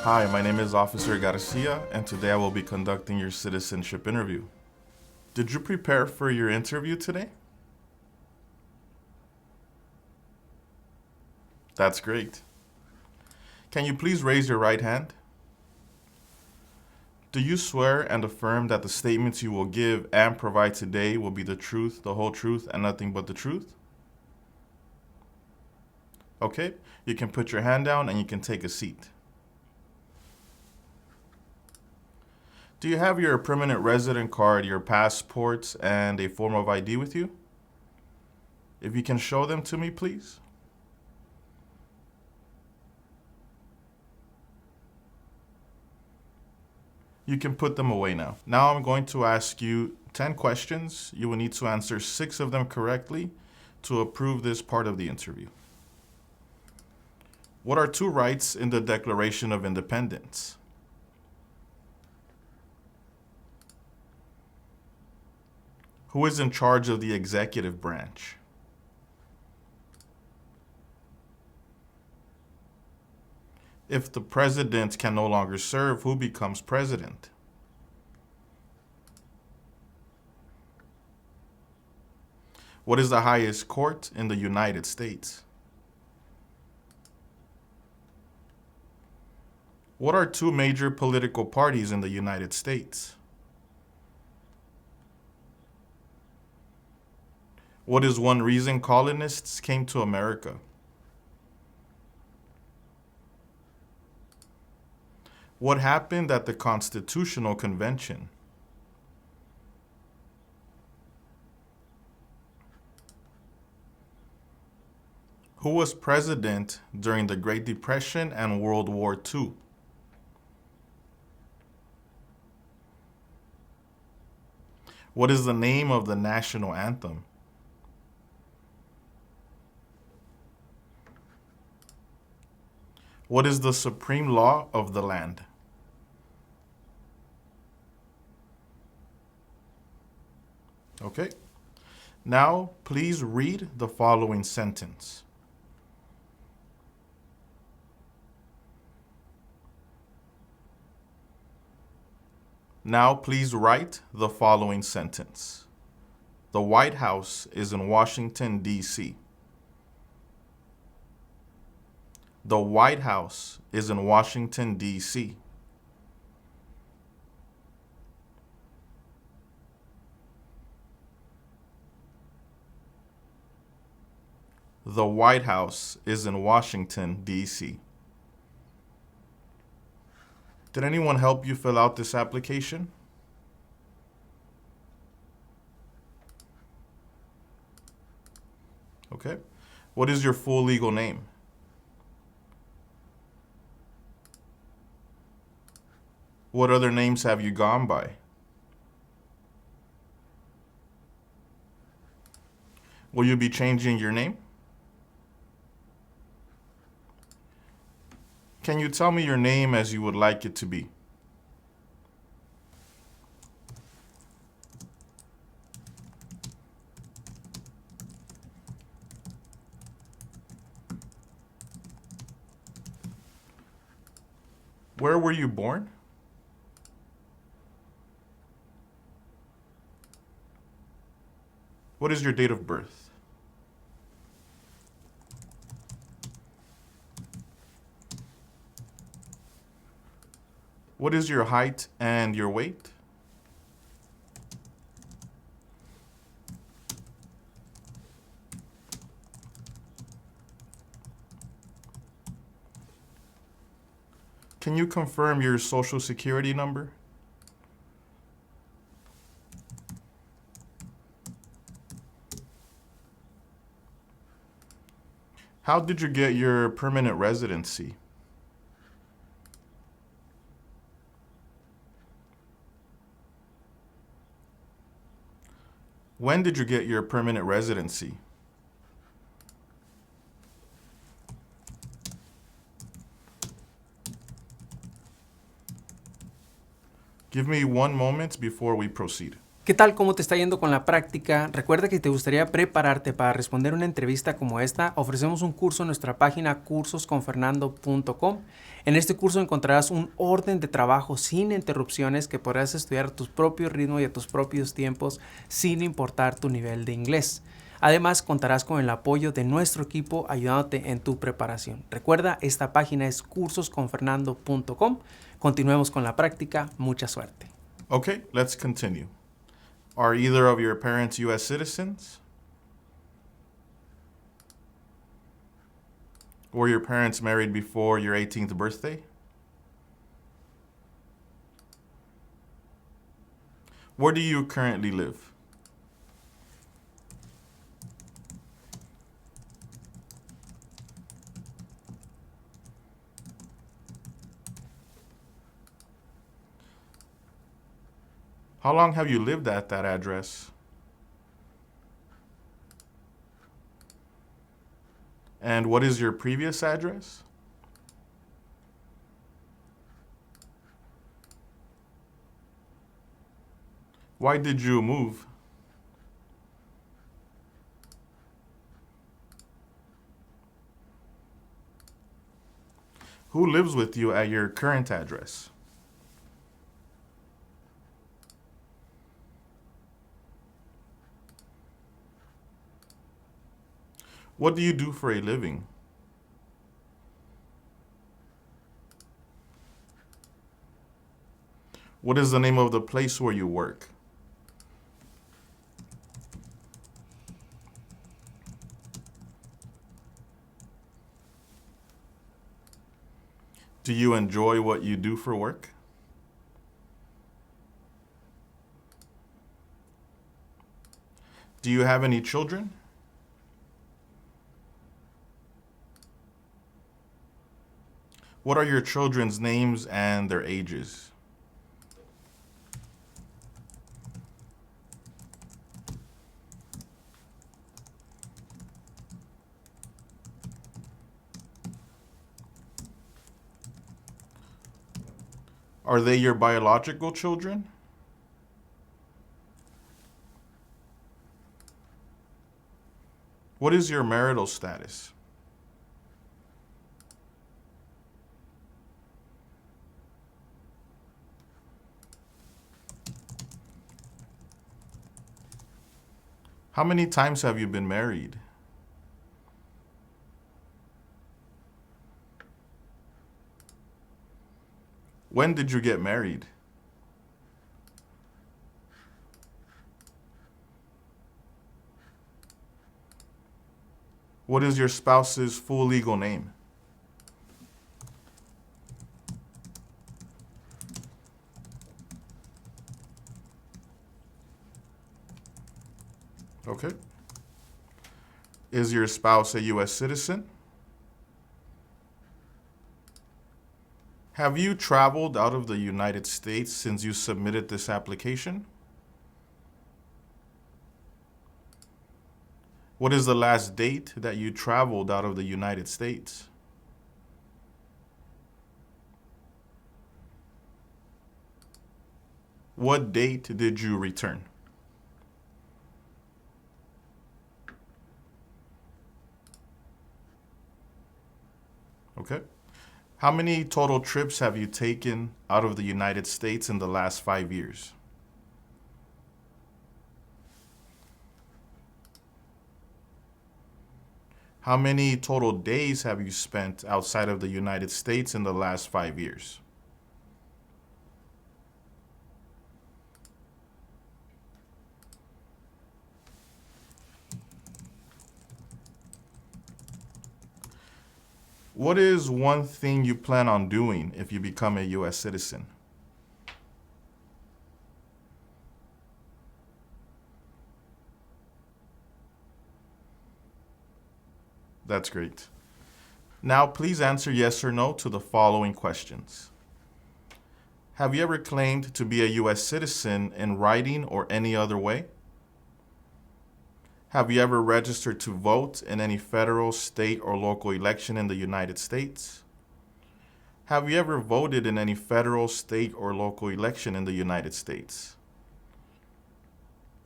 Hi, my name is Officer Garcia, and today I will be conducting your citizenship interview. Did you prepare for your interview today? That's great. Can you please raise your right hand? Do you swear and affirm that the statements you will give and provide today will be the truth, the whole truth, and nothing but the truth? Okay, you can put your hand down and you can take a seat. Do you have your permanent resident card, your passports, and a form of ID with you? If you can show them to me, please. You can put them away now. Now I'm going to ask you 10 questions. You will need to answer 6 of them correctly to approve this part of the interview. What are 2 rights in the Declaration of Independence? Who is in charge of the executive branch? If the president can no longer serve, who becomes president? What is the highest court in the United States? What are 2 major political parties in the United States? What is one reason colonists came to America? What happened at the Constitutional Convention? Who was president during the Great Depression and World War II? What is the name of the national anthem? What is the supreme law of the land? Okay. Now, please read the following sentence. Now, please write the following sentence. The White House is in Washington, D.C. The White House is in Washington, D.C. The White House is in Washington, D.C. Did anyone help you fill out this application? Okay. What is your full legal name? What other names have you gone by? Will you be changing your name? Can you tell me your name as you would like it to be? Where were you born? What is your date of birth? What is your height and your weight? Can you confirm your social security number? How did you get your permanent residency? When did you get your permanent residency? Give me one moment before we proceed. ¿Qué tal? ¿Cómo te está yendo con la práctica? Recuerda que si te gustaría prepararte para responder una entrevista como esta, ofrecemos un curso en nuestra página cursosconfernando.com. En este curso encontrarás un orden de trabajo sin interrupciones que podrás estudiar a tu propio ritmo y a tus propios tiempos sin importar tu nivel de inglés. Además, contarás con el apoyo de nuestro equipo ayudándote en tu preparación. Recuerda, esta página es cursosconfernando.com. Continuemos con la práctica. Mucha suerte. Okay, let's continue. Are either of your parents U.S. citizens? Were your parents married before your 18th birthday? Where do you currently live? How long have you lived at that address? And what is your previous address? Why did you move? Who lives with you at your current address? What do you do for a living? What is the name of the place where you work? Do you enjoy what you do for work? Do you have any children? What are your children's names and their ages? Are they your biological children? What is your marital status? How many times have you been married? When did you get married? What is your spouse's full legal name? Okay. Is your spouse a U.S. citizen? Have you traveled out of the United States since you submitted this application? What is the last date that you traveled out of the United States? What date did you return? Okay. How many total trips have you taken out of the United States in the last 5 years? How many total days have you spent outside of the United States in the last 5 years? What is one thing you plan on doing if you become a U.S. citizen? That's great. Now, please answer yes or no to the following questions. Have you ever claimed to be a U.S. citizen in writing or any other way? Have you ever registered to vote in any federal, state, or local election in the United States? Have you ever voted in any federal, state, or local election in the United States?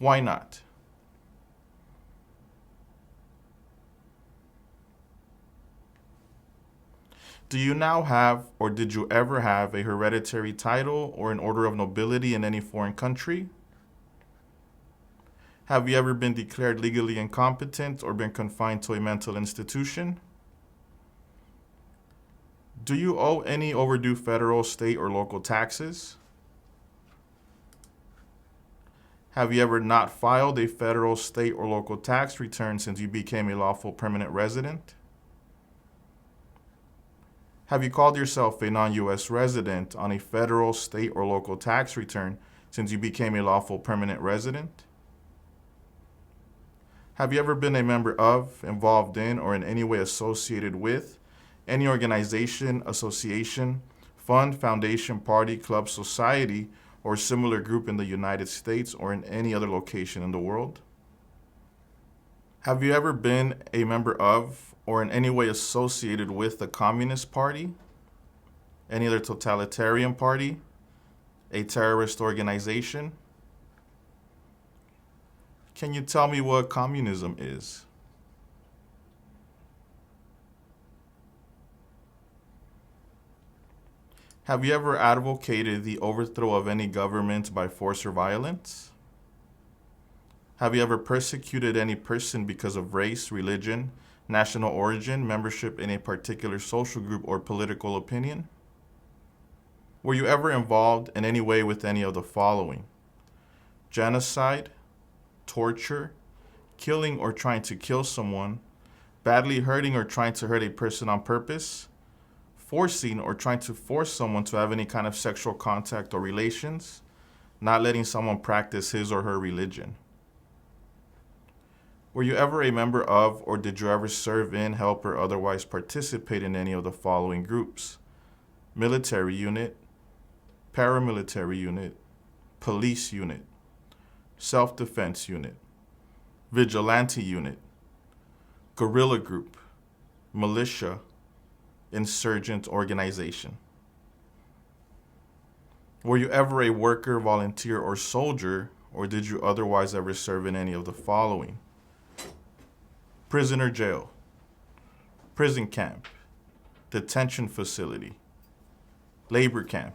Why not? Do you now have, or did you ever have, a hereditary title or an order of nobility in any foreign country? Have you ever been declared legally incompetent or been confined to a mental institution? Do you owe any overdue federal, state, or local taxes? Have you ever not filed a federal, state, or local tax return since you became a lawful permanent resident? Have you called yourself a non-U.S. resident on a federal, state, or local tax return since you became a lawful permanent resident? Have you ever been a member of, involved in, or in any way associated with any organization, association, fund, foundation, party, club, society, or similar group in the United States or in any other location in the world? Have you ever been a member of or in any way associated with the Communist Party, any other totalitarian party, a terrorist organization? Can you tell me what communism is? Have you ever advocated the overthrow of any government by force or violence? Have you ever persecuted any person because of race, religion, national origin, membership in a particular social group, or political opinion? Were you ever involved in any way with any of the following: genocide, torture, killing or trying to kill someone, badly hurting or trying to hurt a person on purpose, forcing or trying to force someone to have any kind of sexual contact or relations, not letting someone practice his or her religion? Were you ever a member of, or did you ever serve in, help, or otherwise participate in any of the following groups: military unit, paramilitary unit, police unit, self-defense unit, vigilante unit, guerrilla group, militia, insurgent organization? Were you ever a worker, volunteer, or soldier, or did you otherwise ever serve in any of the following: prisoner jail, prison camp, detention facility, labor camp,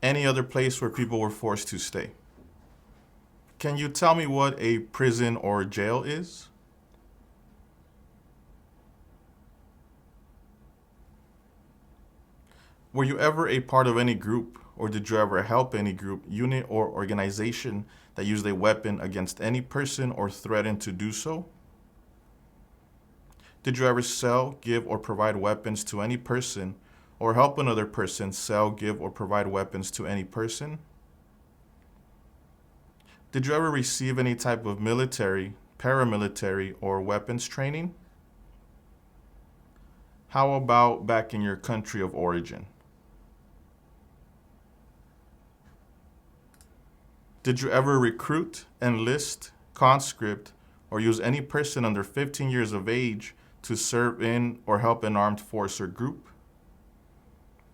any other place where people were forced to stay? Can you tell me what a prison or jail is? Were you ever a part of any group, or did you ever help any group, unit, or organization that used a weapon against any person or threatened to do so? Did you ever sell, give, or provide weapons to any person, or help another person sell, give, or provide weapons to any person? Did you ever receive any type of military, paramilitary, or weapons training? How about back in your country of origin? Did you ever recruit, enlist, conscript, or use any person under 15 years of age to serve in or help an armed force or group?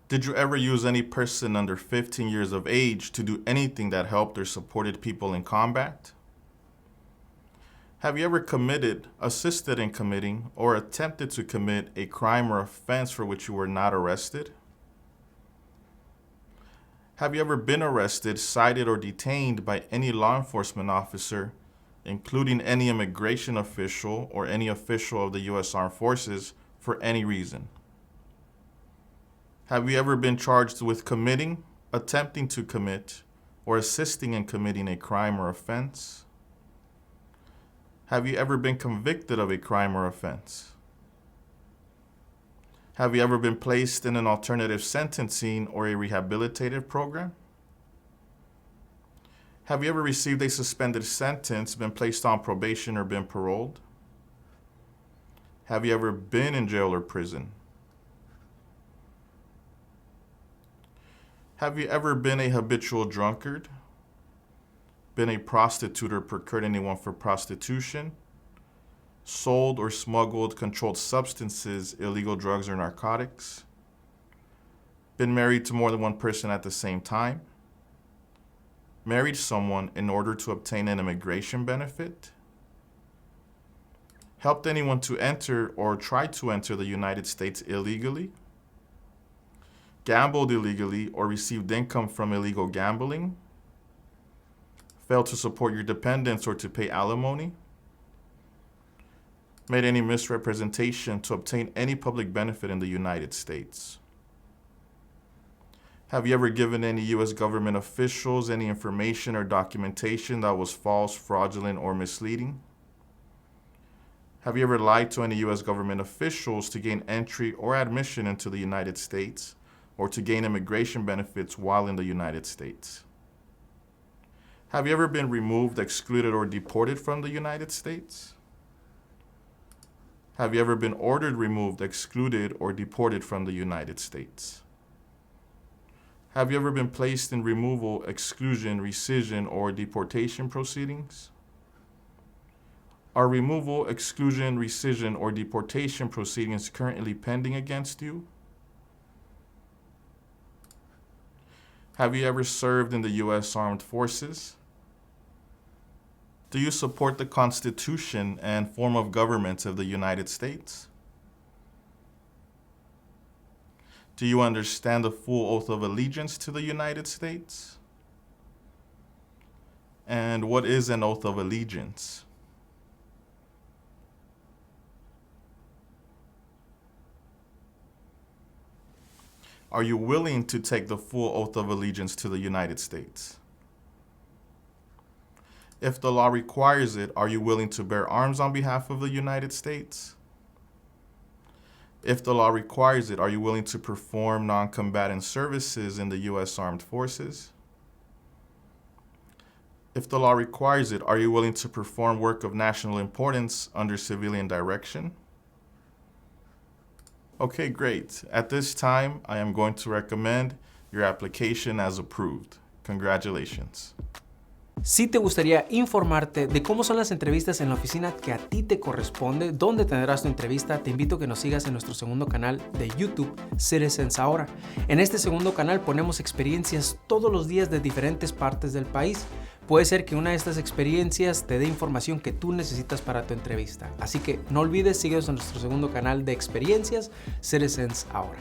Did you ever use any person under 15 years of age to do anything that helped or supported people in combat? Have you ever committed, assisted in committing, or attempted to commit a crime or offense for which you were not arrested? Have you ever been arrested, cited, or detained by any law enforcement officer, including any immigration official or any official of the U.S. Armed Forces, for any reason? Have you ever been charged with committing, attempting to commit, or assisting in committing a crime or offense? Have you ever been convicted of a crime or offense? Have you ever been placed in an alternative sentencing or a rehabilitative program? Have you ever received a suspended sentence, been placed on probation, or been paroled? Have you ever been in jail or prison? Have you ever been a habitual drunkard, been a prostitute or procured anyone for prostitution, sold or smuggled controlled substances, illegal drugs, or narcotics, been married to more than one person at the same time, married someone in order to obtain an immigration benefit, helped anyone to enter or try to enter the United States illegally, gambled illegally or received income from illegal gambling, failed to support your dependents or to pay alimony, made any misrepresentation to obtain any public benefit in the United States. Have you ever given any U.S. government officials any information or documentation that was false, fraudulent, or misleading? Have you ever lied to any U.S. government officials to gain entry or admission into the United States or to gain immigration benefits while in the United States? Have you ever been removed, excluded, or deported from the United States? Have you ever been ordered removed, excluded, or deported from the United States? Have you ever been placed in removal, exclusion, rescission, or deportation proceedings? Are removal, exclusion, rescission, or deportation proceedings currently pending against you? Have you ever served in the U.S. Armed Forces? Do you support the Constitution and form of government of the United States? Do you understand the full oath of allegiance to the United States? And what is an oath of allegiance? Are you willing to take the full oath of allegiance to the United States? If the law requires it, are you willing to bear arms on behalf of the United States? If the law requires it, are you willing to perform non-combatant services in the U.S. Armed Forces? If the law requires it, are you willing to perform work of national importance under civilian direction? Okay, great. At this time, I am going to recommend your application as approved. Congratulations. Si te gustaría informarte de cómo son las entrevistas en la oficina que a ti te corresponde, dónde tendrás tu entrevista, te invito a que nos sigas en nuestro segundo canal de YouTube, Citizens Ahora. En este segundo canal ponemos experiencias todos los días de diferentes partes del país. Puede ser que una de estas experiencias te dé información que tú necesitas para tu entrevista. Así que no olvides, síguenos en nuestro segundo canal de experiencias, Citizens Ahora.